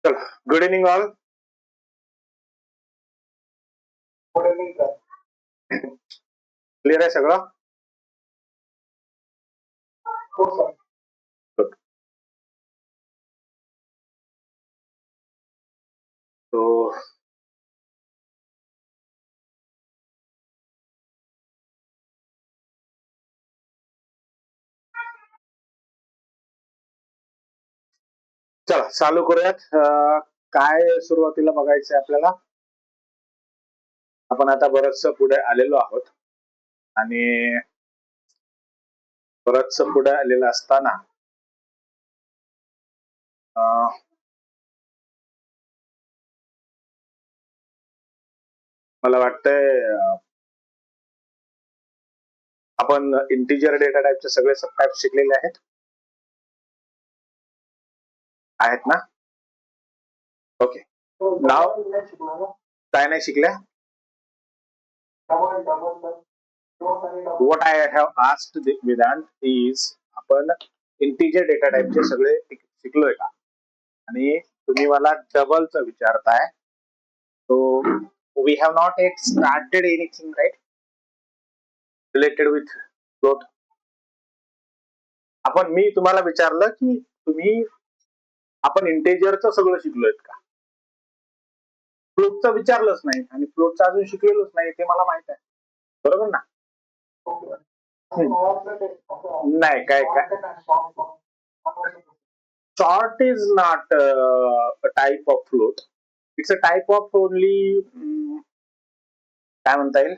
चला, good evening all. Clear आहे सगळं? Good. So चला चालू करूयात. काय सुरुवातीला बघायचंय आपल्याला? आपण आता बरचस पुढे आलेलो आहोत आणि बरचस पुढे आलेलं असताना मला वाटतंय आपण इंटिजर डेटा टाइपचे सगळे सब टाइप शिकलेले आहेत ना? ओके. नाव काय नाही शिकल्या? What I have asked Vedant is आपण इंटिजर डेटा टाइपचे सगळे शिकलोय का? आणि तुम्ही मला डबलचं विचारताय. So we have not yet started anything, right? Related with float. मी तुम्हाला विचारलं की आपण इंटिजरचं सगळं शिकलोय का? फ्लोटचं विचारलंच नाही आणि फ्लोटचं अजून शिकलेलंच नाही ते मला माहित आहे, बरोबर ना? नाही काय short is not a type of float. It's a type of only काय म्हणता येईल,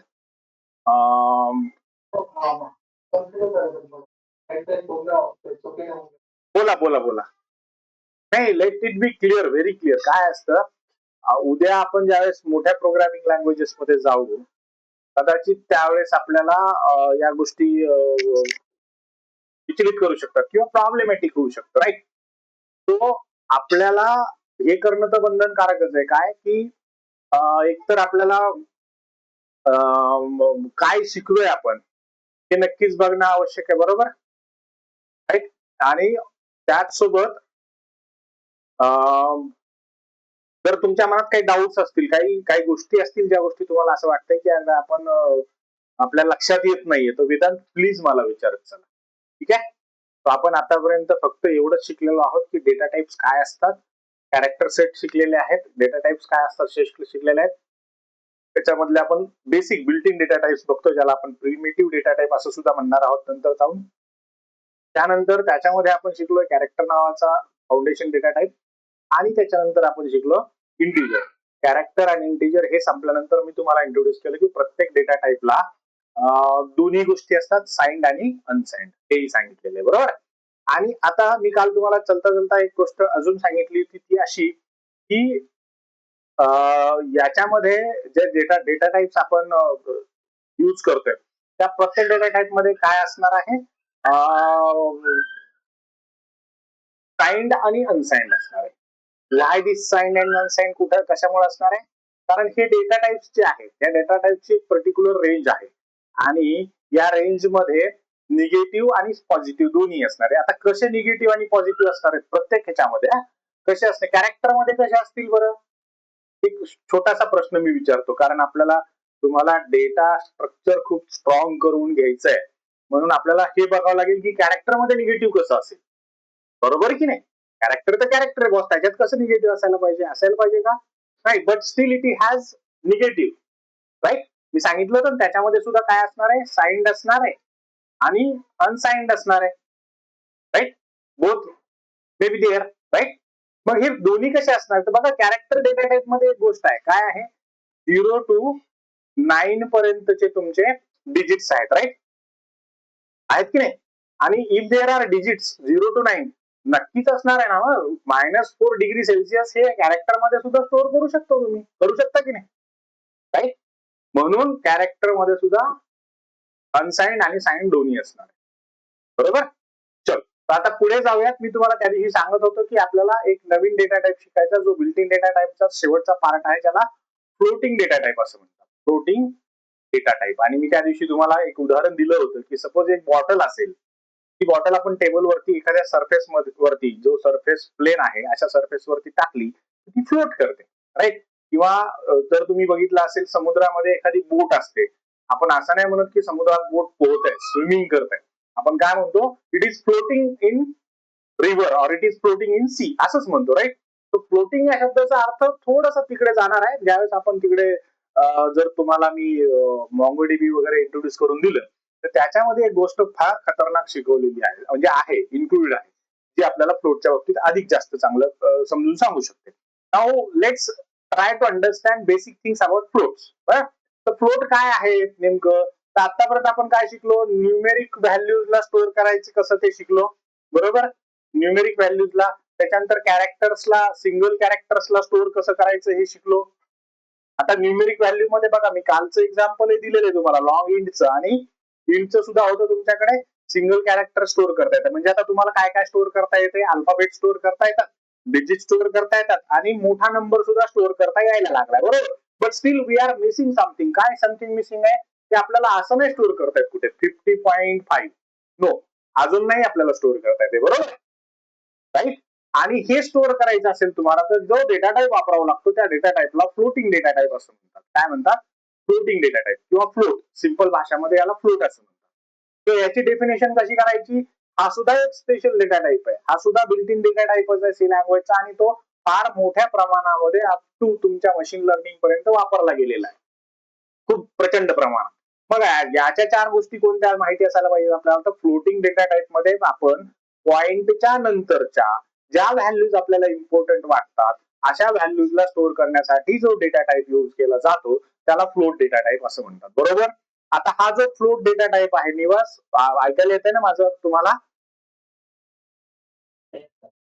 बोला. नाही, let it be clear, very clear. काय असतं, उद्या आपण ज्यावेळेस मोठ्या प्रोग्रामिंग लँग्वेजेस मध्ये जाऊ, कदाचित त्यावेळेस आपल्याला या गोष्टी विचलित करू शकतात किंवा प्रॉब्लेमॅटिक होऊ शकतं, राईट? तो आपल्याला हे करणं तर बंधनकारकच आहे. काय की एकतर आपल्याला काय शिकलोय आपण हे नक्कीच बघणं आवश्यक आहे, बरोबर? राईट. आणि त्याचसोबत जर तुमच्या मनात काही डाऊट्स असतील, काही गोष्टी असतील ज्या गोष्टी तुम्हाला असं वाटतंय की आपण आपल्या लक्षात येत नाहीये, तर वेदांत प्लीज मला विचारत चला, ठीक आहे? तर आपण आतापर्यंत फक्त एवढंच शिकलेलो आहोत की डेटा टाइप्स काय असतात, कॅरेक्टर सेट शिकलेले आहेत, डेटा टाइप्स काय असतात शिकलेले आहेत. त्याच्यामधले आपण basic built in data types बघतो, ज्याला आपण प्रिमिटिव्ह डेटा टाइप असं सुद्धा म्हणणार आहोत नंतर जाऊन. त्यानंतर त्याच्यामध्ये आपण शिकलोय कॅरेक्टर नावाचा फाउंडेशन डेटा टाइप, आणि त्याच्यानंतर आपण शिकलो इंटिजर. कॅरेक्टर आणि इंटिजर हे संपल्यानंतर मी तुम्हाला इंट्रोड्यूस केलं की प्रत्येक डेटा टाइपला दोन्ही गोष्टी असतात, साइंड आणि अनसाइंड, हेही सांगितलेले, बरोबर? आणि आता मी काल तुम्हाला चलता एक गोष्ट अजून सांगितली होती, ती अशी की याच्यामध्ये जे डेटा टाइप्स आपण यूज करतोय त्या प्रत्येक डेटा टाइप मध्ये काय असणार आहे, साइंड आणि अनसाइंड असणार आहे. Why this signed and unsigned कुठे कशामुळे असणार आहे? कारण हे डेटा टाइप्स जे आहेत त्या डेटा टाइपची पर्टिक्युलर रेंज आहे आणि या रेंज मध्ये निगेटिव्ह आणि पॉझिटिव्ह दोन्ही असणार आहे. आता कसे निगेटिव्ह आणि पॉझिटिव्ह असणार आहेत प्रत्येक ह्याच्यामध्ये, कसे असते कॅरेक्टर मध्ये कसे असतील बरं? एक छोटासा प्रश्न मी विचारतो, कारण आपल्याला तुम्हाला डेटा स्ट्रक्चर खूप स्ट्रॉंग करून घ्यायचंय, म्हणून आपल्याला हे बघावं लागेल की कॅरेक्टर मध्ये निगेटिव्ह कसं असेल, बरोबर की नाही? कॅरेक्टर तर कॅरेक्टर आहे बॉस, त्याच्यात कसं निगेटिव्ह असायला पाहिजे का? Right, but still it has negative, right? मी सांगितलं तर त्याच्यामध्ये सुद्धा काय असणार आहे, साइंड असणार आहे आणि अनसाइंड असणार आहे, right? Both may be there, right? मग हे दोन्ही कसे असणार? तर बघा, कॅरेक्टर डेटा टाइप मध्ये एक गोष्ट आहे, काय आहे, 0 to 9 पर्यंतचे तुमचे डिजिट्स आहेत, राईट? आहेत की नाही? आणि if there are digits 0 to 9 नक्कीच असणार आहे ना. -4 डिग्री सेल्सिअस हे कॅरेक्टर मध्ये सुद्धा स्टोअर करू शकतो, तुम्ही करू शकता की नाही, राईट? म्हणून कॅरेक्टर मध्ये सुद्धा अनसाइंड आणि साइंड दोन्ही असणार आहे, बरोबर? चल, तर आता पुढे जाऊयात. मी तुम्हाला त्या दिवशी सांगत होतो की आपल्याला एक नवीन डेटा टाइप शिकायचा, जो बिल्ट इन डेटा टाइपचा शेवटचा पार्ट आहे, ज्याला फ्लोटिंग डेटा टाइप असं म्हणतात, फ्लोटिंग डेटा टाइप. आणि मी त्या दिवशी तुम्हाला एक उदाहरण दिलं होतं की सपोज एक बॉटल असेल, ती बॉटल आपण टेबल वरती एखाद्या सरफेस वरती, जो सरफेस प्लेन आहे अशा सरफेस वरती टाकली, ती फ्लोट करते, राईट. किंवा जर तुम्ही बघितलं असेल समुद्रामध्ये एखादी बोट असते, आपण असं नाही म्हणत की समुद्रात बोट पोहत आहे, स्विमिंग करत आहे. आपण काय म्हणतो, it is floating in river or it is floating in sea असंच म्हणतो, राईट. तो फ्लोटिंग या शब्दाचा अर्थ थोडासा तिकडे जाणार आहे. ज्यावेळेस आपण तिकडे जर तुम्हाला मी MongoDB वगैरे इंट्रोड्यूस करून दिलं तर त्याच्यामध्ये एक गोष्ट फार खतरनाक शिकवलेली आहे, म्हणजे आहे, इन्क्लुडेड आहे, जी आपल्याला फ्लोटच्या बाबतीत अधिक जास्त चांगलं समजून सांगू शकते. Now let's try to understand basic things about floats. तर फ्लोट काय आहे नेमकं, तर आतापर्यंत आपण काय शिकलो, न्यूमेरिक व्हॅल्यूजला स्टोअर करायचे कसं ते शिकलो, बरोबर. न्यूमेरिक व्हॅल्यूजला, त्याच्यानंतर कॅरेक्टर्सला, सिंगल कॅरेक्टर्सला स्टोअर कसं करायचं हे शिकलो. आता न्यूमेरिक व्हॅल्यू मध्ये बघा, मी कालचं एक्झाम्पल दिलेलं आहे तुम्हाला लॉंग इंटचं, आणि इंटचं सुद्धा होतं तुमच्याकडे. सिंगल कॅरेक्टर स्टोअर करता येतं, म्हणजे आता तुम्हाला काय काय स्टोअर करता येते, अल्फाबेट स्टोअर करता येतात, डिजिट स्टोअर करता येतात, आणि मोठा नंबर सुद्धा स्टोअर करता यायला लागलाय, बरोबर. But still we are missing something. काय समथिंग मिसिंग आहे, की आपल्याला असं नाही स्टोअर करता येत कुठे 50.5, नो, अजून नाही आपल्याला स्टोअर करता येते, बरोबर, राईट. आणि हे स्टोअर करायचं असेल तुम्हाला तर जो डेटा टाईप वापरावा लागतो त्या डेटा टाईपला फ्लोटिंग डेटा टाईप असं म्हणतात. काय म्हणतात, फ्लोटिंग डेटा टाईप किंवा फ्लोट, सिंपल भाषामध्ये याला फ्लोट असं म्हणतात. तर याची डेफिनेशन कशी करायची, हा सुद्धा एक स्पेशल डेटा टाईप आहे, हा सुद्धा बिल्ट इन डेटा टाईपच आहे सी लँग्वेजचा, आणि तो फार मोठ्या प्रमाणामध्ये अप टू तुमच्या मशीन लर्निंग पर्यंत वापरला गेलेला आहे, खूप प्रचंड प्रमाणात. मग याच्या 4 गोष्टी कोणत्या माहिती असायला पाहिजे आपल्याला, तर फ्लोटिंग डेटा टाईप मध्ये आपण पॉइंटच्या नंतरच्या ज्या व्हॅल्यूज आपल्याला इम्पॉर्टंट वाटतात अशा व्हॅल्यूजला स्टोअर करण्यासाठी जो डेटा टाईप युज केला जातो त्याला फ्लोट डेटा टाईप असं म्हणतात, बरोबर. आता हा जो फ्लोट डेटा टाईप आहे, निवास ऐकायला येते ना माझं तुम्हाला,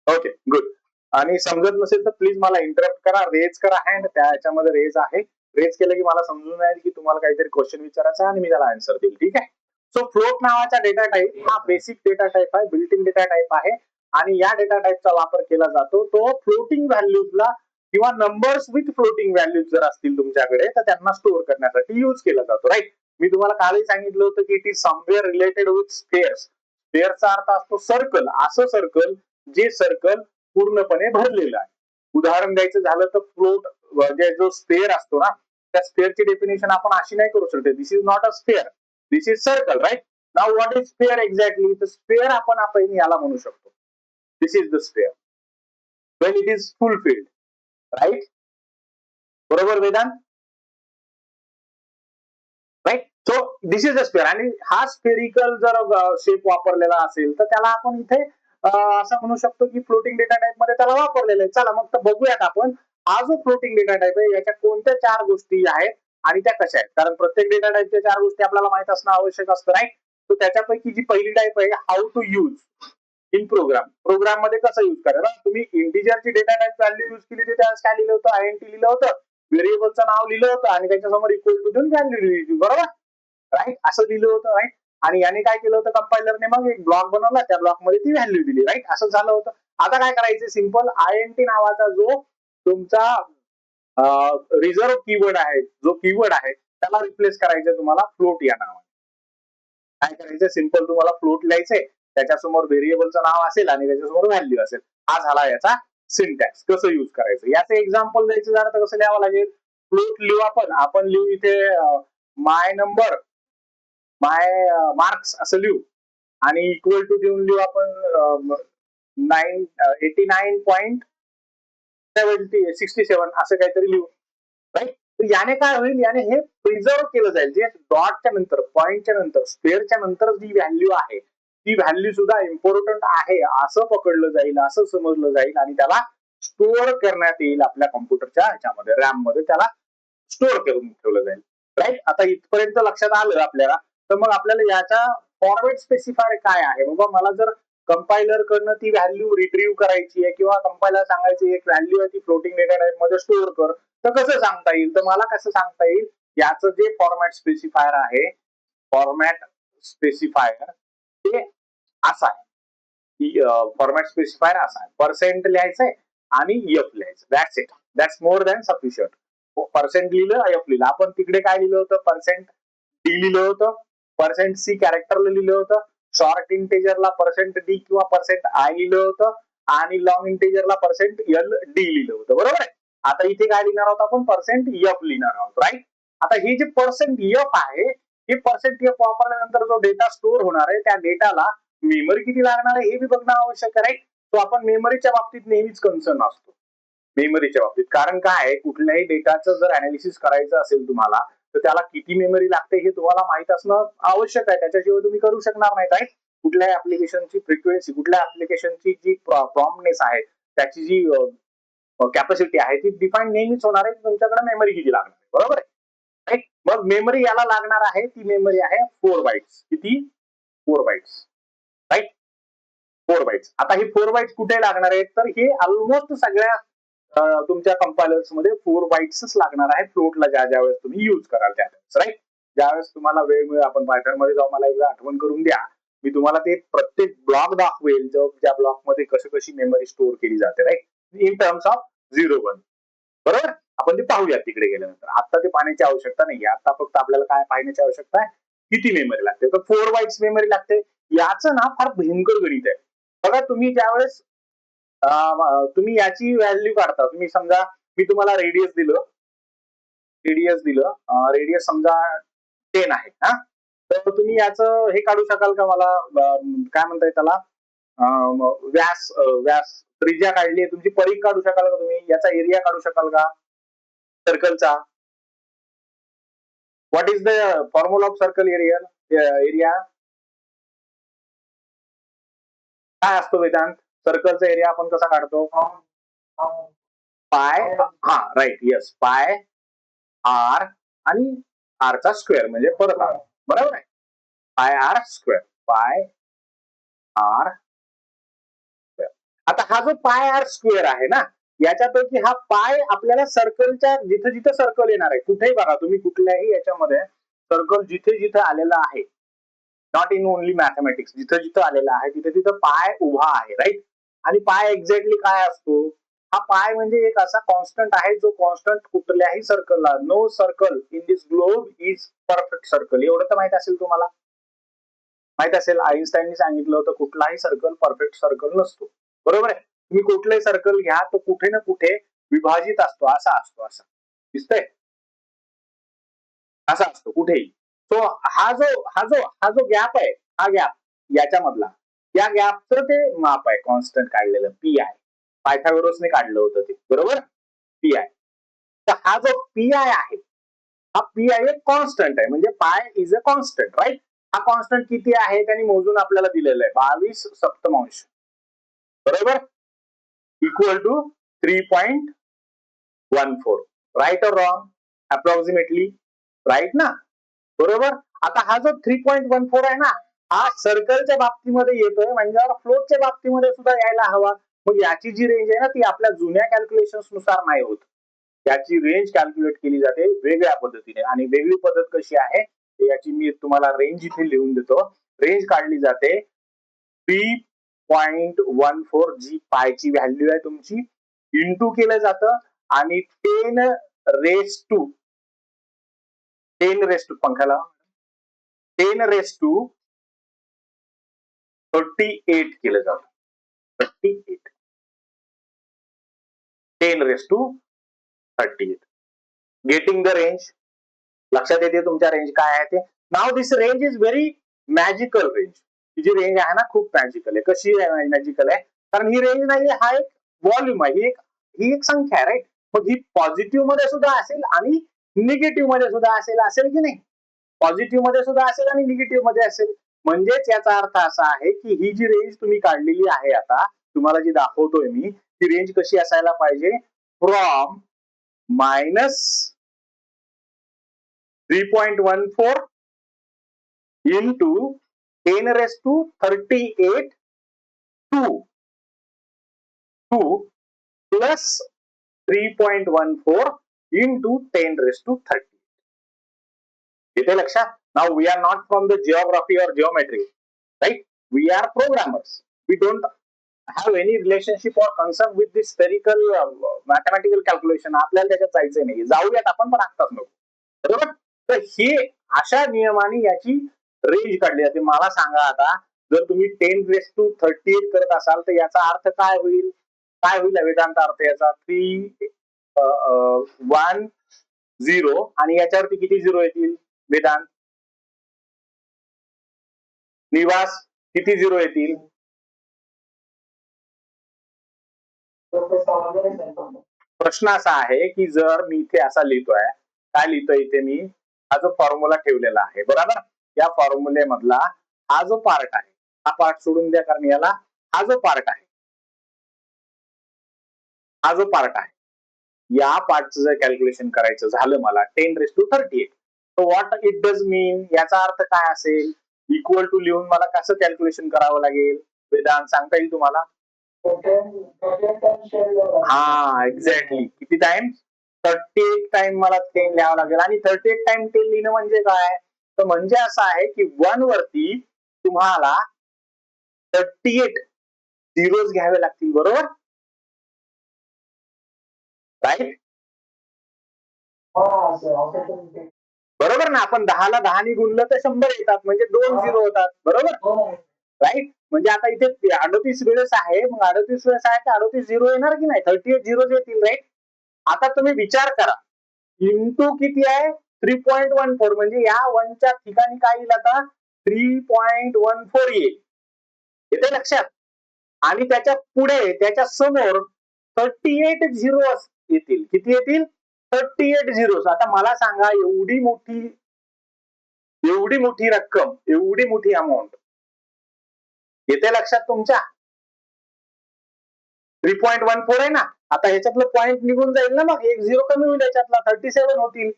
ओके गुड. आणि समजत नसेल तर प्लीज मला इंटरप्ट करा, रेज करा हँड, त्या ह्याच्यामध्ये रेज आहे, रेज केलं की मला समजून जाईल की तुम्हाला काहीतरी क्वेश्चन विचारायचा आणि मी त्याला आन्सर देईल, ठीक आहे. सो फ्लोट नावाचा डेटा टाईप हा बेसिक डेटा टाईप आहे, बिल्ट इन डेटा टाईप आहे, आणि या डेटा टाईपचा वापर केला जातो तो फ्लोटिंग व्हॅल्यूजला किंवा नंबर्स विथ फ्लोटिंग व्हॅल्यूज जर असतील तुमच्याकडे तर त्यांना स्टोअर करण्यासाठी युज केला जातो, राईट. मी तुम्हाला कालही सांगितलं होतं की it is somewhere related with spheres. स्पेअरचा अर्थ असतो सर्कल, असं सर्कल जे सर्कल पूर्णपणे भरलेलं आहे. उदाहरण द्यायचं झालं तर फ्लोट म्हणजे जो स्पेअर असतो ना, त्या स्पेअरची डेफिनेशन आपण अशी नाही करू शकतो, this is not a sphere, this is circle, right. Now what is sphere exactly, तर स्पेअर आपण याला म्हणू शकतो, this is the sphere when it is fulfilled, right. बरोबर Vedant, right. So this is the sphere, आणि हा स्पेरिकल जर shape वापरलेला असेल तर त्याला आपण इथे असं म्हणू शकतो की फ्लोटिंग डेटा टाईप मध्ये त्याला वापरलेलं आहे. चला मग तर बघूयात आपण हा जो फ्लोटिंग डेटा टाईप आहे याच्या कोणत्या 4 गोष्टी आहेत आणि त्या कशा आहेत, कारण प्रत्येक डेटा टाईपच्या 4 गोष्टी आपल्याला माहित असणं आवश्यक असतं, राईट. तर त्याच्यापैकी जी पहिली टाईप आहे, how to use in program. Program मध्ये कसं युज करा, तुम्ही इंटिजरची डेटा टाईप व्हॅल्यू युज केली तर त्यावेळेस काय लिहिलं होतं, INT लिहिलं होतं, व्हेरिएबलचं नाव लिहिलं होतं आणि त्याच्यासमोर इक्वल टू देऊन व्हॅल्यू लिहिली होती, बरोबर, राईट, असं लिहिलं होतं, राईट. आणि याने काय केलं होतं, कंपायलरने मग एक ब्लॉक बनवला, त्या ब्लॉक मध्ये ती व्हॅल्यू दिली, राईट, असं झालं होतं. आता काय करायचं, सिंपल INT नावाचा जो तुमचा रिझर्व्ह कीवर्ड आहे, जो कीवर्ड आहे त्याला रिप्लेस करायचं तुम्हाला फ्लोट या नावाने. काय करायचं, सिंपल तुम्हाला फ्लोट लिहायचंय, त्याच्यासमोर व्हेरिएबलचं नाव असेल आणि त्याच्यासमोर व्हॅल्यू असेल. हा झाला याचा सिंटॅक्स, कसं युज करायचं. याचं एक्झाम्पल द्यायचं झालं तर कसं लिहावं लागेल, फ्लोट लिहू आपण लिहू इथे माय नंबर, माय मार्क्स असं लिहू, आणि इक्वल टू देऊन लिहू आपण 89.67 असं काहीतरी लिहू, राईट. तर याने काय होईल, याने हे प्रिझर्व केलं जाईल, जे डॉटच्या नंतर, पॉइंटच्या नंतर, स्पेअरच्या नंतर जी व्हॅल्यू आहे ती व्हॅल्यू सुद्धा इम्पॉर्टंट आहे असं पकडलं जाईल, असं समजलं जाईल, आणि त्याला स्टोअर करण्यात येईल आपल्या कॉम्प्युटरच्या ह्याच्यामध्ये, रॅम मध्ये त्याला स्टोअर करून ठेवलं जाईल, राईट. आता इथपर्यंत लक्षात आलं आपल्याला, तर मग आपल्याला याचा फॉर्मॅट स्पेसिफायर काय आहे, बाबा मला जर कंपायलर कडनं ती व्हॅल्यू रिट्रीव्ह करायची आहे किंवा कंपायलर सांगायची एक व्हॅल्यू आहे ती फ्लोटिंग डेटा टाईप मध्ये स्टोअर कर, तर कसं सांगता येईल, तर मला कसं सांगता येईल, याचं जे फॉर्मॅट स्पेसिफायर आहे, फॉर्मॅट स्पेसिफायर ते असा आहे, फॉर्मॅट स्पेसिफायर असा आहे, पर्सेंट लिहायचंय आणि एफ लिहायचं, that's it, that's more than sufficient. Percent लिहिलं, एफ लिहिलं, आपण तिकडे काय लिहिलं होतं, पर्सेंट डी लिहिलं होतं, पर्सेंट सी कॅरेक्टरला लिहिलं होतं, शॉर्ट इंटेजरला पर्सेंट डी किंवा पर्सेंट आय लिहिलं होतं, आणि लॉंग इंटेजरला पर्सेंट एल डी लिहिलं होतं, बरोबर आहे. आता इथे काय लिहिणार आहोत आपण, पर्सेंट एफ लिहिणार आहोत, राईट. आता हे जे पर्सेंट एफ आहे, हे पर्सेंट एफ वापरल्यानंतर जो डेटा स्टोअर होणार आहे त्या डेटाला मेमरी किती लागणार आहे हे बी बघणं आवश्यक आहे, राईट. तो आपण मेमरीच्या बाबतीत नेहमीच कन्सर्न असतो, मेमरीच्या बाबतीत. कारण काय आहे, कुठल्याही डेटाचं जर अनालिसिस करायचं असेल तुम्हाला तर त्याला किती मेमरी लागते हे तुम्हाला माहित असणं आवश्यक आहे, त्याच्याशिवाय तुम्ही करू शकणार नाही, राईट. कुठल्याही ऍप्लिकेशनची फ्रिक्वेन्सी, कुठल्या ऍप्लिकेशनची जी प्रॉम्प्टनेस आहे, त्याची जी कॅपॅसिटी आहे ती डिफाईन नेहमीच होणार आहे, तुमच्याकडे मेमरी किती लागणार आहे, बरोबर आहे, राईट. मग मेमरी याला लागणार आहे, ती मेमरी आहे 4 बाईट्स. किती? 4 बाईट्स, राईट. 4 बाईट्स. आता हे 4 बाईट्स कुठे लागणार आहेत, तर हे ऑलमोस्ट सगळ्या तुमच्या कंपायलर्स मध्ये 4 बाईट्सच लागणार आहे, फ्लोटला ज्या वेळेस तुम्ही युज कराल त्यावेळेस, राईट. ज्यावेळेस तुम्हाला वेळ मिळेल, आपण पायथन मध्ये जाऊ, मला एकदा आठवण करून द्या, मी तुम्हाला ते प्रत्येक ब्लॉक दाखवेल, ज्या ब्लॉक मध्ये कशी मेमरी स्टोअर केली जाते, राईट, इन टर्म्स ऑफ 0 1, बरोबर. आपण ते पाहूया तिकडे गेल्यानंतर. आता ते पाहण्याची आवश्यकता नाही, आता फक्त आपल्याला काय पाहण्याची आवश्यकता आहे, किती मेमरी लागते. तर 4 बाईट्स मेमरी लागते. याचं ना फार भयंकर गणित आहे बघा. तुम्ही ज्यावेळेस तुम्ही याची व्हॅल्यू काढता, तुम्ही समजा मी तुम्हाला रेडियस दिलं, रेडियस समजा 10 आहे, हा. तर तुम्ही याचं हे काढू शकाल का, मला काय म्हणताय त्याला, व्यास त्रिज्या काढली आहे तुमची, परिघ काढू शकाल का तुम्ही, याचा एरिया काढू शकाल का सर्कलचा. What is the formula of circle area काय असतो वेदांत? सर्कलचा एरिया आपण कसा काढतो, पाय, हा राईट, येस, पाय आर आणि आरचा स्क्वेअर म्हणजे परत आर, बरोबर आहे, pi R square, pi R square. आता हा जो पाय आर स्क्वेअर आहे ना, याच्यापैकी हा पाय आपल्याला सर्कलच्या जिथे जिथे सर्कल येणार आहे, कुठेही बघा तुम्ही, कुठल्याही याच्यामध्ये सर्कल जिथे जिथे आलेला आहे, नॉट इन ओनली मॅथमॅटिक्स, जिथं जिथं आलेला आहे तिथे तिथं पाय उभा आहे, राईट. आणि पाय एक्झॅक्टली काय असतो, हा पाय म्हणजे एक असा कॉन्स्टंट आहे जो कॉन्स्टंट कुठल्याही सर्कलला, no circle in this globe is perfect circle, एवढं तर माहित असेल तुम्हाला, माहित असेल. आईन्स्टाईननी सांगितलं होतं कुठलाही सर्कल परफेक्ट सर्कल नसतो, बरोबर आहे. तुम्ही कुठलाही सर्कल घ्या तो कुठे ना कुठे विभाजित असतो, असा असतो, असा दिसतंय, असा असतो कुठेही. तो हा जो गॅप आहे, हा गॅप याच्यामधला, या गॅपचं ते माप आहे, कॉन्स्टंट काढलेलं पी आय, पायथागोरसने काढलं होतं ते, बरोबर, पी आय. तर हा जो पी आय आहे, हा पी आय एक कॉन्स्टंट आहे, म्हणजे पाय इज अ कॉन्स्टंट, राईट. हा कॉन्स्टंट किती आहे त्यांनी मोजून आपल्याला दिलेलं आहे, 22 सप्तमांश, बरोबर, इक्वल टू 3.14, राईट और रॉंग, अप्रॉक्सिमेटली राईट ना, बरोबर. आता हा जो 3.14 आहे ना, हा सर्कलच्या बाबतीमध्ये येतोय, म्हणजे फ्लोटच्या बाबतीमध्ये सुद्धा यायला हवा. मग याची जी रेंज आहे ना, ती आपल्या जुन्या कॅल्क्युलेशन नुसार नाही होत, याची रेंज कॅल्क्युलेट केली जाते वेगळ्या पद्धतीने, आणि वेगळी पद्धत कशी आहे याची मी तुम्हाला रेंज इथे लिहून देतो. रेंज काढली जाते 3.14, जी पायची व्हॅल्यू आहे तुमची, इंटू केलं जातं, आणि 10 पंखाला 10 raised to 38 केलं जातं, 38, 10 raised to 38, getting the range. लक्षात येते तुमच्या रेंज काय आहे ते. Now this range is very magical range, ही जी रेंज आहे ना खूप मॅजिकल आहे. कशी मॅजिकल आहे, कारण ही रेंज नाही, हा एक व्हॉल्यूम आहे, ही एक संख्या आहे, राईट. मग ही पॉझिटिव्ह मध्ये सुद्धा असेल आणि निगेटिव्ह मध्ये सुद्धा असेल की नाही, पॉझिटिव्ह मध्ये सुद्धा असेल आणि निगेटिव्ह मध्ये असेल. म्हणजेच याचा अर्थ असा आहे की ही जी रेंज तुम्ही काढलेली आहे, आता तुम्हाला जी दाखवतोय मी, ती रेंज कशी असायला पाहिजे, from -3.14 into 10 raised to 38 to plus 3.14 into 10 raised to 38. येते लक्षात. Now we are not from the geography or geometry, right? We are programmers. We don't have any relationship or concern with this spherical mathematical calculation. आपल्याला त्याच्यात जायचं नाही, जाऊयात आपण पण आत्ताच नको, बरोबर. तर हे अशा नियमाने याची रेंज काढली जाते. मला सांगा आता, जर तुम्ही 10 raised to 38 करत असाल तर याचा अर्थ काय होईल, वेदांत अर्थ याचा 1 0 आणि याच्यावरती किती झिरो येतील वेदांत? निवास किती झिरो येतील? प्रश्न असा आहे की जर मी इथे असा लिहितोय, काय लिहितोय इथे मी, हा जो फॉर्म्युला ठेवलेला आहे बरोबर, या फॉर्म्युले मधला हा जो पार्ट आहे, हा पार्ट सोडून द्या, कारण याला हा जो पार्ट आहे, हा जो पार्ट आहे, या पार्टचं जर कॅल्क्युलेशन करायचं झालं मला 10⁻38, तर व्हॉट इट डज मीन, याचा अर्थ काय असेल? इक्वल टू लिहून मला कसं कॅल्क्युलेशन करावं लागेल? वेदांत सांगता येईल तुम्हाला? हा एक्झॅक्टली, किती टाइम? 38 टाइम मला 10 लिहावं लागेल, आणि 38 टाइम 10 लिहिणं म्हणजे काय? तर म्हणजे असं आहे की 1 वरती तुम्हाला 38 झिरोज घ्यावे लागतील, बरोबर? राईट, बरोबर ना? आपण 10ला 10 गुणलं तर 100 येतात, म्हणजे 2 झिरो होतात, बरोबर? राईट, म्हणजे आता इथे 38 वेळेस आहे, मग 38 वेळेस आहे तर 38 झिरो येणार की नाही? 38 झिरो येतील, राईट? आता तुम्ही विचार करा, इंटू किती आहे? 3.14, म्हणजे या 1च्या ठिकाणी काय येईल आता? 3.14 येईल. येते लक्षात? आणि त्याच्या पुढे, त्याच्या समोर 38 झिरो येतील. किती येतील? 38 झिरो. आता मला सांगा, एवढी मोठी रक्कम, एवढी मोठी अमाऊंट येते लक्षात तुमच्या? 3.14 आहे ना, आता ह्याच्यातलं पॉईंट निघून जाईल ना, मग एक झिरो कमी होईल याच्यातला, 37 होतील,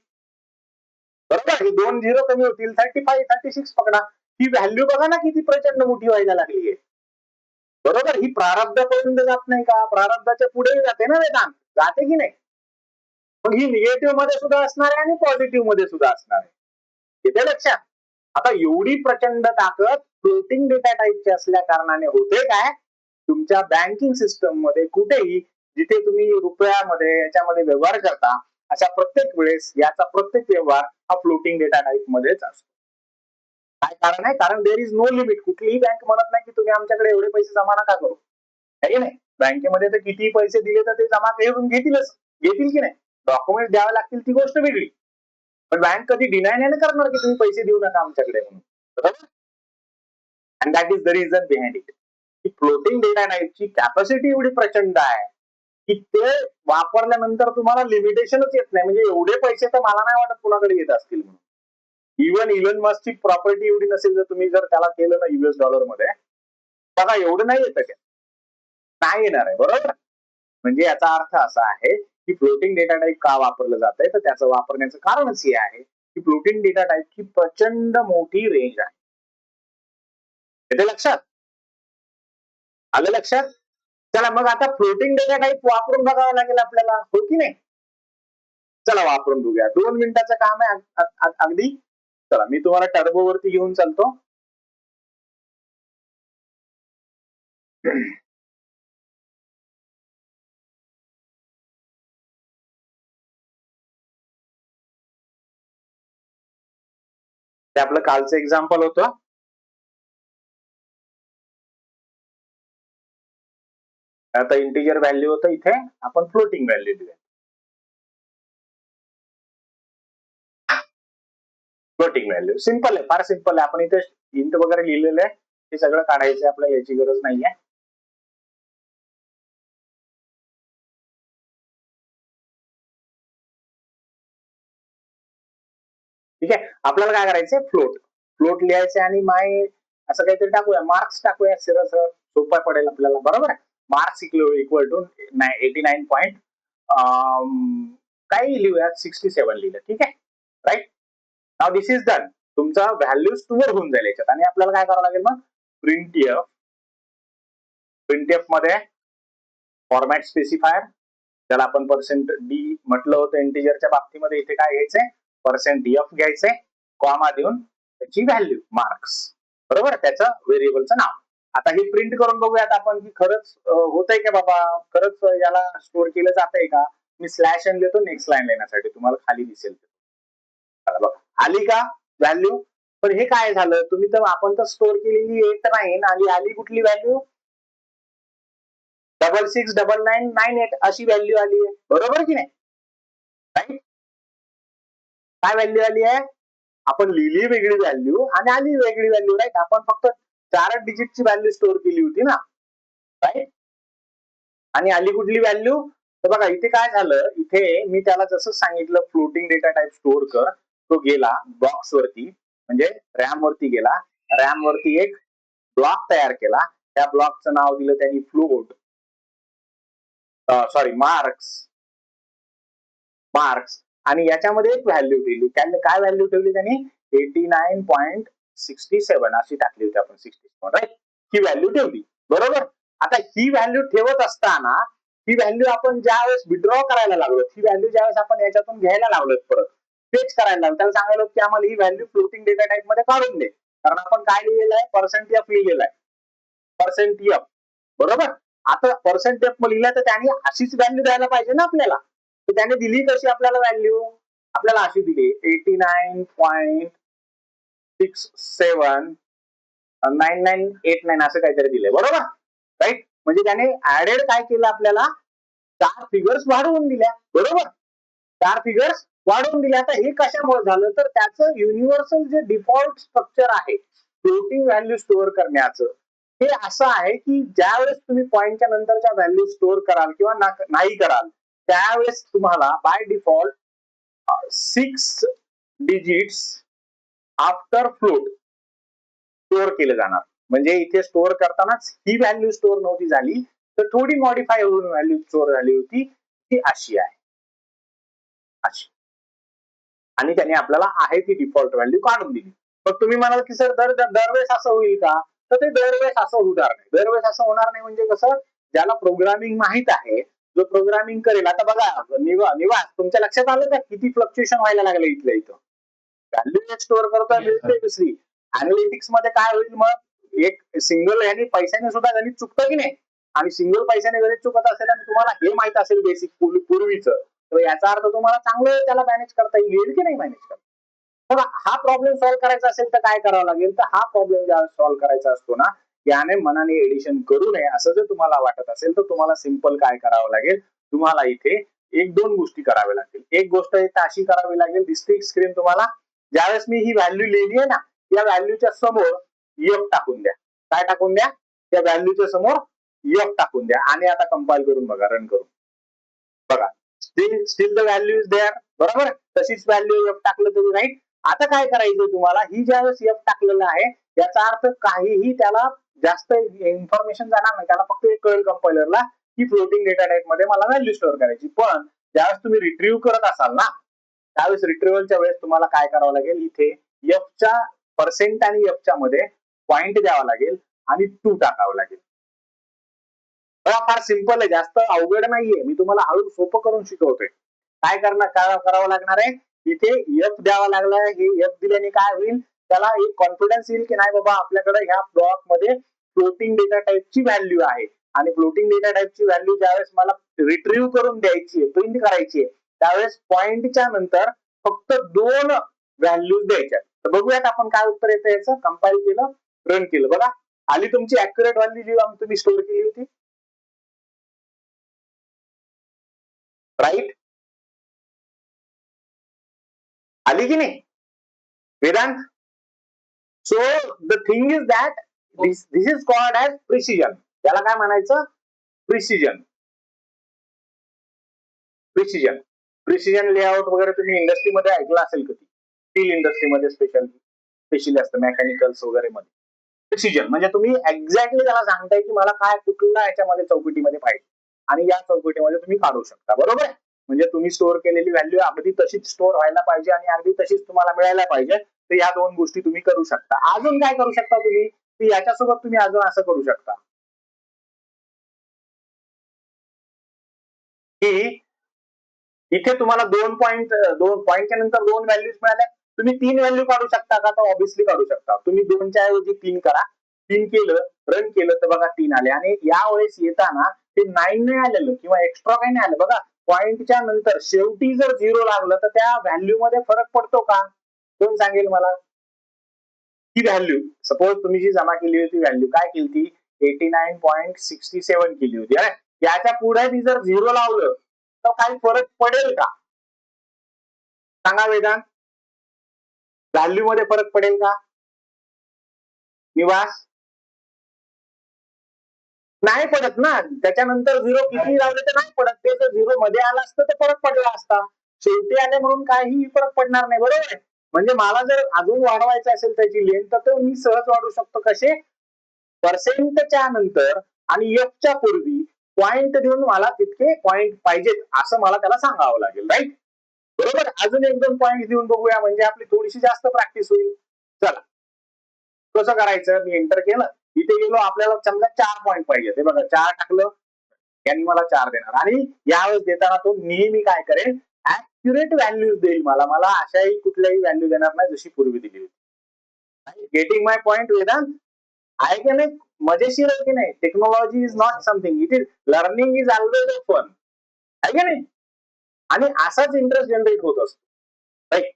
बरोबर? हे 2 झिरो कमी होतील, 35, 36 पकडा. ही व्हॅल्यू बघा ना किती प्रचंड मोठी व्हायला लागली आहे, बरोबर? ही प्रारब्धापर्यंत जात नाही का? प्रारब्धाच्या पुढे जाते ना वेदांत, जाते की नाही? मग ही निगेटिव्ह मध्ये सुद्धा असणार आहे आणि पॉझिटिव्ह मध्ये सुद्धा असणार आहे. येते लक्षात? आता एवढी प्रचंड ताकद फ्लोटिंग डेटा टाईपची असल्या कारणाने होते काय? तुमच्या बँकिंग सिस्टम मध्ये कुठेही जिथे तुम्ही रुपयामध्ये याच्यामध्ये व्यवहार करता, अशा प्रत्येक वेळेस याचा प्रत्येक व्यवहार हा फ्लोटिंग डेटा टाईप मध्येच असतो. काय कारण आहे? कारण देर इज नो लिमिट. कुठलीही बँक म्हणत नाही की तुम्ही आमच्याकडे एवढे पैसे जमा नका करू, आहे नाही? बँकेमध्ये तर किती पैसे दिले तर ते जमा करून घेतील की नाही? डॉक्युमेंट द्यावे लागतील ती गोष्ट वेगळी, पण बँक कधी डिनाय नाही करणार की तुम्ही पैसे देऊ नका आमच्याकडे म्हणून, बरोबर? And that is the reason behind it. की फ्लोटिंग डेटा टाईपची कॅपॅसिटी एवढी प्रचंड आहे की ते वापरल्यानंतर तुम्हाला लिमिटेशनच येत नाही. म्हणजे एवढे पैसे तर मला नाही वाटत कुणाकडे येत असतील म्हणून. इव्हन इलन मस्कची प्रॉपर्टी एवढी नसेल, जर तुम्ही जर त्याला केलं ना US डॉलर मध्ये, बघा एवढं नाही येत, नाही येणार आहे, बरोबर? म्हणजे याचा अर्थ असा आहे की फ्लोटिंग डेटा टाईप का वापरलं जात आहे, तर त्याचं वापरण्याचं कारणच हे आहे की फ्लोटिंग डेटा टाईपची प्रचंड मोठी रेंज आहे. येते लक्षात? आलं लक्षात? चला मग आता फ्लोटिंग डेटा टाईप वापरून बघावं लागेल आपल्याला, हो की नाही? चला वापरून बघूया, 2 मिनिटाचं काम आहे अगदी. चला मी तुम्हाला टर्बो वरती घेऊन चालतो. ते आपलं कालचं एक्झाम्पल होतं. आता इंटिजर व्हॅल्यू होतं, इथे आपण फ्लोटिंग व्हॅल्यू देऊया. फ्लोटिंग व्हॅल्यू सिंपल आहे, फार सिंपल आहे. आपण इथे इंट वगैरे लिहिलेलं आहे, हे सगळं काढायचं आपल्याला, याची गरज नाहीये. ठीक आहे, आपल्याला काय करायचंय? फ्लोट लिहायचे आणि माय असं काहीतरी टाकूया, मार्क्स टाकूया, सरळ सोपा पडेल आपल्याला, बरोबर आहे? मार्क्स इक्वल टू 89 पॉईंट काही लिहूया, 67 लिहिलं, ठीक आहे, right? Now this is done. तुमचा व्हॅल्यू स्टोअर होऊन जाईल याच्यात, आणि आपल्याला काय करावं लागेल मग? प्रिंटएफ मध्ये फॉर्मॅट स्पेसिफायर, त्याला आपण %d म्हटलं होतं इंटिजरच्या बाबतीमध्ये, इथे काय घ्यायचंय? %df घ्यायचंय, कॉमा देऊन त्याची व्हॅल्यू मार्क्स, बरोबर? त्याचं व्हेरिएबलचं नाव. आता हे प्रिंट करून बघूयात आपण की खरंच होतंय का बाबा, खरंच याला स्टोअर केलं जातंय का? मी स्लॅश एन देतो नेक्स्ट लाईन लिहिण्यासाठी, तुम्हाला खाली दिसेल. आली का व्हॅल्यू? पण हे काय झालं, तुम्ही तर आपण तर स्टोअर केलेली 8 9 आली कुठली व्हॅल्यू? 669998 अशी व्हॅल्यू आली आहे, बरोबर की नाही? राईट. काय व्हॅल्यू आली आहे? आपण लिहिली वेगळी व्हॅल्यू आणि आली वेगळी व्हॅल्यू. राईट. आपण फक्त 4 डिजिटची व्हॅल्यू स्टोअर केली होती ना. राईट. आणि आली कुठली व्हॅल्यू? तर बघा इथे काय झालं, इथे मी त्याला जसं सांगितलं फ्लोटिंग डेटा टाइप स्टोअर कर, तो गेला बॉक्स वरती, म्हणजे रॅम वरती गेला. रॅम वरती एक ब्लॉक तयार केला. त्या ब्लॉकचं नाव दिलं त्यांनी फ्लोट, सॉरी मार्क्स. मार्क्स. आणि याच्यामध्ये एक व्हॅल्यू दिली. त्यांनी काय व्हॅल्यू ठेवली? त्यांनी 89.67 अशी टाकली होती आपण. 67. राईट. ही व्हॅल्यू ठेवली. बरोबर. आता ही व्हॅल्यू ठेवत असताना ही व्हॅल्यू आपण ज्यावेळेस विड्रॉ करायला लागलो, ही व्हॅल्यू ज्यावेळेस आपण याच्यातून घ्यायला लागलो, परत फेच करायला लागलो, त्याला सांगायला की आम्हाला ही व्हॅल्यू फ्लोटिंग डेटा टाइप मध्ये काढून दे. कारण आपण काय लिहिलेलं आहे? पर्सेंट एफ लिहिलेलं आहे. Percent F. बरोबर. आता पर्सेंट एफ लिहिलं तर त्याने अशीच व्हॅल्यू द्यायला पाहिजे ना आपल्याला. तर त्याने दिली कशी आपल्याला व्हॅल्यू? आपल्याला अशी दिली 89.679989 असं काहीतरी दिलंय. बरोबर. राईट. म्हणजे त्याने ऍडेड काय केलं आपल्याला? 4 फिगर्स वाढवून दिल्या. बरोबर. 4 फिगर्स वाढवून दिल्या. आता हे कशामुळे झालं? तर त्याचं युनिव्हर्सल जे डिफॉल्ट स्ट्रक्चर आहे फ्लोटिंग व्हॅल्यू स्टोअर करण्याचं, हे असं आहे की ज्यावेळेस तुम्ही पॉईंटच्या नंतरच्या व्हॅल्यू स्टोअर कराल किंवा नाही कराल, त्यावेळेस तुम्हाला by default 6 digits after float store केलं जाणार. म्हणजे इथे स्टोअर करतानाच ही व्हॅल्यू स्टोअर नव्हती झाली, तर थोडी मॉडिफाय होऊन व्हॅल्यू स्टोअर झाली होती. ती अशी आहे, अशी. आणि त्याने आपल्याला आहे ती डिफॉल्ट व्हॅल्यू काढून दिली. पण तुम्ही म्हणाल की सर दरवेळेस असं होईल का? तर ते दरवेळेस असं होणार नाही. दरवेळेस असं होणार नाही म्हणजे कसं? ज्याला प्रोग्रामिंग माहित आहे, जो प्रोग्रामिंग करेल. आता बघा निवास तुमच्या लक्षात आलं का किती फ्लक्च्युएशन व्हायला लागलं इथल्या इथं? व्हॅल्यू एक स्टोअर करतोय, मिळते दुसरी. अनालिटिक्स मध्ये काय होईल मग? एक सिंगल ह्यानी पैशाने सुद्धा गणित चुकतं की नाही? आणि सिंगल पैशाने गणित चुकत असेल आणि तुम्हाला हे माहित असेल बेसिक पूर्वीच, तर याचा अर्थ तुम्हाला चांगलं त्याला मॅनेज करता येईल की नाही मॅनेज करता? बघा हा प्रॉब्लेम सॉल्व्ह करायचा असेल तर काय करावं लागेल? तर हा प्रॉब्लेम ज्यावेळेस सॉल्व्ह करायचा असतो ना, याने मनाने एडिशन करू नये असं जर तुम्हाला वाटत असेल तर तुम्हाला सिंपल काय करावं लागेल? तुम्हाला इथे 1-2 गोष्टी कराव्या लागतील. एक गोष्ट इथे अशी करावी लागेल, दिसते स्क्रीन तुम्हाला. ज्यावेळेस मी ही व्हॅल्यू लिहिली आहे ना, या व्हॅल्यूच्या समोर एफ टाकून द्या. काय टाकून द्या? त्या व्हॅल्यूच्या समोर एफ टाकून द्या. आणि आता कंपाईल करून बघा, रन करून बघा. Still the value is there. बरोबर. तशीच व्हॅल्यू एफ टाकलं तरी राईट. आता काय करायचं तुम्हाला? ही ज्यावेळेस एफ टाकलेलं आहे, याचा अर्थ काहीही त्याला जास्त इन्फॉर्मेशन जाणार नाही. त्याला फक्त एक कळेल कंपायलरला की फ्लोटिंग डेटा टाइप मध्ये मला व्हॅल्यू स्टोअर करायची. पण ज्यावेळेस तुम्ही रिट्रीव्ह करत असाल ना, त्यावेळेस रिट्रीव्हलच्या वेळेस तुम्हाला काय करावं लागेल? इथे एफच्या पर्सेंट आणि एफच्या मध्ये पॉइंट द्यावा लागेल आणि 2 टाकावं लागेल. फार सिंपल आहे, जास्त अवघड नाहीये. मी तुम्हाला हळू सोपं करून शिकवतोय. काय करावं लागणार आहे? इथे एफ द्यावा लागला आहे. हे एफ दिल्याने काय होईल? त्याला एक कॉन्फिडन्स येईल की नाही बाबा आपल्याकडे ह्या ब्लॉक मध्ये फ्लोटिंग डेटा टाइपची व्हॅल्यू आहे. आणि फ्लोटिंग डेटा टाइपची व्हॅल्यू ज्यावेळेस मला रिट्रीव्ह करून द्यायची आहे, प्रिंट करायची आहे, त्यावेळेस पॉइंटच्या नंतर फक्त 2 व्हॅल्यूज द्यायच्या. तर बघूयात आपण काय उत्तर येतं याचं. कंपाईल केलं, रन केलं. बघा आली तुमची ऍक्युरेट व्हॅल्यू जी तुम्ही स्टोअर केली होती. राईट. आली की नाही Vedant? So the thing is that this is called as precision. त्याला काय म्हणायचं? प्रिसिजन. प्रिसिजन. प्रिसिजन लेआउट वगैरे तुम्ही इंडस्ट्रीमध्ये ऐकलं असेल कधी? स्टील इंडस्ट्रीमध्ये स्पेशली असतं, मेकॅनिकल्स वगैरे मध्ये. प्रिसिजन म्हणजे तुम्ही एक्झॅक्टली त्याला सांगताय की मला काय कुठला याच्यामध्ये चौकटीमध्ये पाहिजे आणि या चौकटीमध्ये तुम्ही काढू शकता. बरोबर. म्हणजे तुम्ही स्टोअर केलेली व्हॅल्यू अगदी तशीच स्टोअर व्हायला पाहिजे आणि अगदी तशीच तुम्हाला मिळायला पाहिजे. तर या 2 गोष्टी तुम्ही करू शकता. अजून काय करू शकता तुम्ही? याच्यासोबत तुम्ही अजून असं करू शकता की इथे तुम्हाला 2 पॉईंटच्या नंतर 2 व्हॅल्यूज मिळाल्या. तुम्ही 3 व्हॅल्यू काढू शकता का? तर ऑब्व्हियसली काढू शकता. तुम्ही 2च्या ऐवजी 3 करा. 3 केलं, रन केलं तर बघा 3 आले. आणि यावेळेस येताना ते 9 नाही आलेलं किंवा एक्स्ट्रा काही नाही आलं. बघा पॉइंटच्या नंतर शेवटी जर 0 लागलं तर त्या व्हॅल्यू मध्ये फरक पडतो का? कोण सांगेल मला? ही व्हॅल्यू सपोज तुम्ही जी जमा केली होती व्हॅल्यू काय केली ती? 89.67 केली होती. याच्या पुढे मी जर 0 लावलं तर काही फरक पडेल का? सांगा वेदांत, व्हॅल्यू मध्ये फरक पडेल का? निवास नाही पडत ना, त्याच्यानंतर झिरो किती लावले तर नाही पडत, ते जर झिरो मध्ये आला असतं तर फरक पडला असता, शेवटी आले म्हणून काही फरक पडणार नाही, बरोबर आहे. म्हणजे मला जर अजून वाढवायचं असेल त्याची लेंथ तर मी सहज वाढवू शकतो, कसे? पर्सेंटच्या नंतर आणि एफच्या पूर्वी पॉइंट देऊन मला तितके पॉइंट पाहिजेत असं मला त्याला सांगावं लागेल, राईट. बरोबर. अजून एक दोन पॉइंट देऊन बघूया, म्हणजे आपली थोडीशी जास्त प्रॅक्टिस होईल. चला कसं करायचं, मी एंटर केलं, इथे गेलो, आपल्याला समजा 4 पॉईंट पाहिजे, ते बघा 4 टाकलं, त्यांनी मला 4 देणार, आणि यावेळेस देताना तो नेहमी काय करेल, ऍक्युरेट व्हॅल्यूज देईल मला, मला अशाही कुठल्याही व्हॅल्यू देणार नाही जशी पूर्वी दिली होती. Getting my point Vedant? आहे की नाही, मजेशीर आहे की नाही? Technology is not something, it is learning is always a fun, आहे की नाही? आणि असाच इंटरेस्ट जनरेट होत असतो, राईट.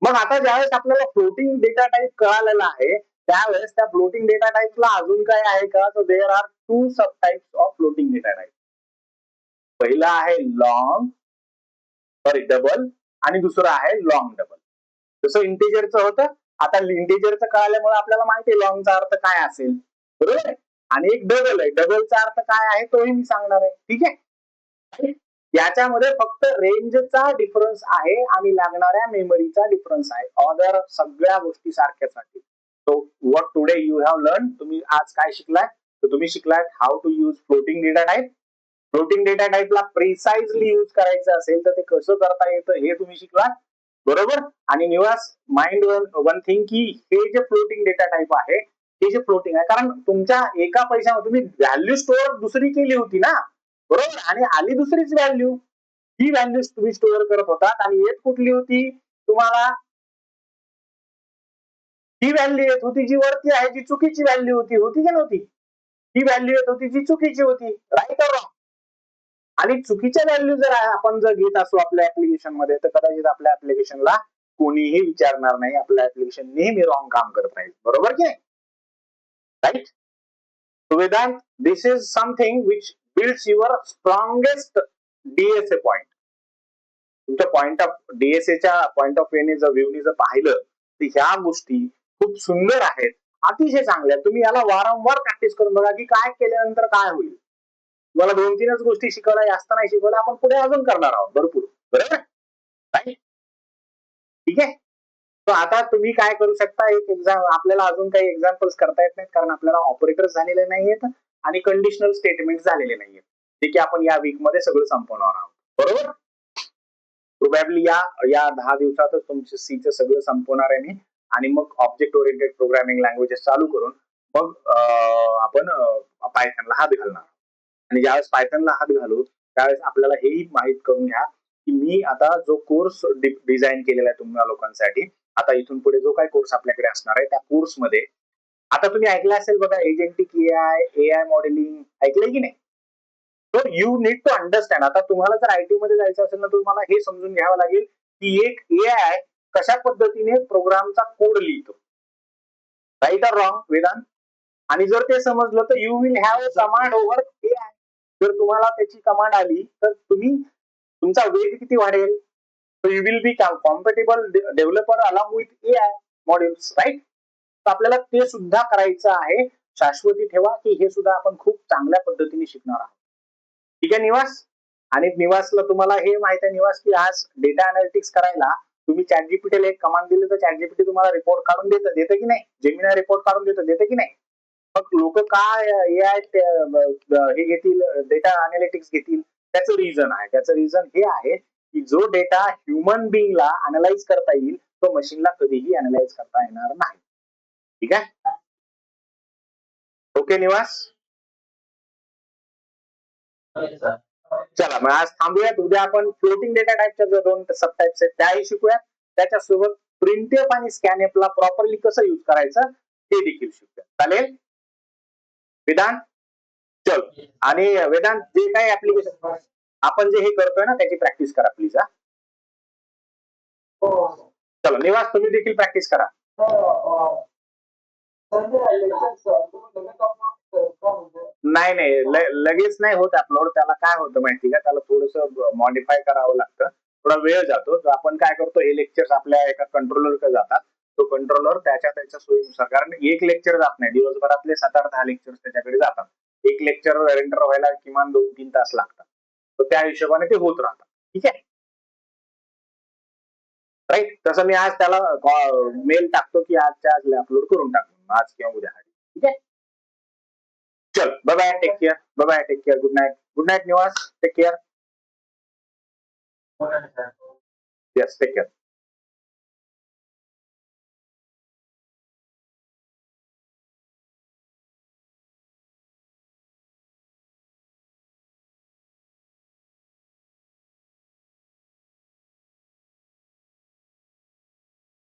मग आता ज्यावेळेस आपल्याला फ्लोटिंग डेटा टाईप कळालेला आहे, त्यावेळेस त्या फ्लोटिंग डेटा टाईपला अजून काय आहे का, तर there are 2 sub types of floating data type. पहिला आहे लॉंग सॉरी डबल, आणि दुसरं आहे लॉंग डबल. जसं इंटिजरचं होतं, आता इंटिजरचं कळाल्यामुळे आपल्याला माहिती आहे लॉंगचा अर्थ काय असेल, बरोबर आहे. आणि एक डबल आहे, डबलचा अर्थ काय आहे तोही मी सांगणार आहे, ठीक आहे. याच्यामध्ये फक्त रेंजचा डिफरन्स आहे आणि लागणाऱ्या मेमरीचा डिफरन्स आहे, अदर सगळ्या गोष्टी सारख्याच आहेत. So what today you have learn, तुम्ही आज काय शिकलाय, तर तुम्ही शिकलाय how to use floating data type. Floating data टाईपला प्रिसाइजली यूज करायचं असेल तर ते कसं करता येतं हे तुम्ही शिकलात, बरोबर. आणि निवास माइंड वन थिंग, की हे जे फ्लोटिंग डेटा टाईप आहे, हे जे फ्लोटिंग आहे, कारण तुमच्या एका पैशामध्ये तुम्ही व्हॅल्यू स्टोअर दुसरी केली होती ना, बरोबर, आणि आली दुसरीच व्हॅल्यू, ही व्हॅल्यू तुम्ही स्टोअर करत होतात, आणि येत कुठली होती तुम्हाला? ही व्हॅल्यू येत होती जी वरती आहे, जी चुकीची व्हॅल्यू होती, होती की नव्हती? ही व्हॅल्यू येत होती जी चुकीची होती, राईट ऑर रॉंग? आणि चुकीच्या व्हॅल्यू जर आपण जर घेत असू आपल्या ऍप्लिकेशन मध्ये, तर कदाचित आपल्या ऍप्लिकेशनला कोणीही विचारणार नाही, आपलं ऍप्लिकेशन नेहमी रॉंग काम करत राहील, बरोबर की नाही, right. Vedant, this is something which builds your strongest DSA point. तुमच्या पॉइंट ऑफ डीएसएच्या पॉइंट ऑफ व्ह्यूने जर पाहिलं तर ह्या गोष्टी खूप सुंदर आहेत, अतिशय चांगल्या. तुम्ही याला वारंवार प्रॅक्टिस करून बघा की काय केल्यानंतर काय होईल. तुम्हाला 2-3च गोष्टी शिकवल्या, जास्त नाही शिकवल्या, आपण पुढे अजून करणार आहोत भरपूर, बरोबर, ठीक आहे. तर आता तुम्ही काय करू शकता, एक एक्झाम, आपल्याला अजून काही एक्झाम्पल्स करता येत नाहीत कारण आपल्याला ऑपरेटर्स झालेले नाहीयेत आणि कंडिशनल स्टेटमेंट झालेले नाहीयेत, जे की आपण या वीक मध्ये सगळं संपवणार आहोत, बरोबर. प्रोबॅबली या 10 दिवसातच तुमचं सीचं सगळं संपवणार आहे मी, आणि मग ऑब्जेक्ट ओरिएंटेड प्रोग्रामिंग लँग्वेजेस चालू करून मग आपण पायथनला हात घालणार. आणि ज्यावेळेस पायथनला हात घालू त्यावेळेस आपल्याला हेही माहित करून घ्या की मी आता जो कोर्स डिझाईन केलेला आहे तुम्हाला लोकांसाठी, आता इथून पुढे जो काही कोर्स आपल्याकडे असणार आहे त्या कोर्समध्ये, आता तुम्ही ऐकलं असेल बघा, एजेंटिक एआय मॉडेलिंग, ऐकलंय की नाही? So you need to understand. आता तुम्हाला जर आयटी मध्ये जायचं असेल ना, तुम्हाला हे समजून घ्यावं लागेल की एक एआय कशा पद्धतीने प्रोग्रामचा कोड लिहितो, राईट ऑर रॉंग वेदांत? आणि जर ते समजलं तर you will have a command over AI. जर तुम्हाला त्याची कमांड आली तर तुमचा वेग किती वाढेल. So you will be compatible developer along with AI modules, right. तर आपल्याला ते सुद्धा करायचं आहे. शाश्वती ठेवा की हे सुद्धा आपण खूप चांगल्या पद्धतीने शिकणार आहोत, ठीक आहे निवास. आणि निवासला तुम्हाला हे माहित आहे निवास की आज डेटा अनालिटिक्स करायला तुम्ही चॅटजीपीटीला एक कमांड दिली तर चॅटजीपीटी तुम्हाला रिपोर्ट काढून देतं की नाही? जेमिनाय रिपोर्ट काढून देतं की नाही? मग लोक काय एआय हे घेतील, डेटा अनालिटिक्स घेतील, त्याचं रिझन आहे. त्याचं रिझन हे आहे की जो डेटा ह्युमन बिंगला अनालाइज करता येईल तो मशीनला कधीही अनालाइज करता येणार नाही, ठीक आहे. ओके निवास, चला मग आज थांबूयात. उद्या आपण फ्लोटिंग डेटा टाईपच्या जो 2 सब टाइप्स आहेत त्याही शिकूयात. त्याच्यासोबत प्रिंटफ आणि स्कॅनएफला प्रॉपरली कसं युज करायचं ते देखील शिकूयात, चालेल वेदांत? चल. आणि वेदांत जे काही ऍप्लिकेशन आपण जे हे करतोय ना त्याची प्रॅक्टिस करा प्लीज. हा चलो निवास, तुम्ही देखील प्रॅक्टिस करा. नाही नाही लगेच नाही होत अपलोड. त्याला काय होतं माहिती का, त्याला थोडस मॉडिफाय करावं लागतं. थोडा वेळ जातो. तर आपण काय करतो, हे लेक्चर्स आपल्या एका कंट्रोलरकडे जातात. तो कंट्रोलर त्याच्या सोयीनुसार, कारण एक लेक्चर जात नाही, दिवसभरातले 7-8-10 लेक्चर त्याच्याकडे जातात. एक लेक्चर रेंडर व्हायला किमान 2-3 तास लागतात. तर त्या हिशोबाने ते होत राहतात. ठीक आहे, राईट. तसं मी आज त्याला मेल टाकतो की आजच्या आज अपलोड करून टाकतो, आज किंवा उद्या. ठीक आहे, चल bye bye, take care, bye bye, take care, good night Nivas, take care. Yes, take care.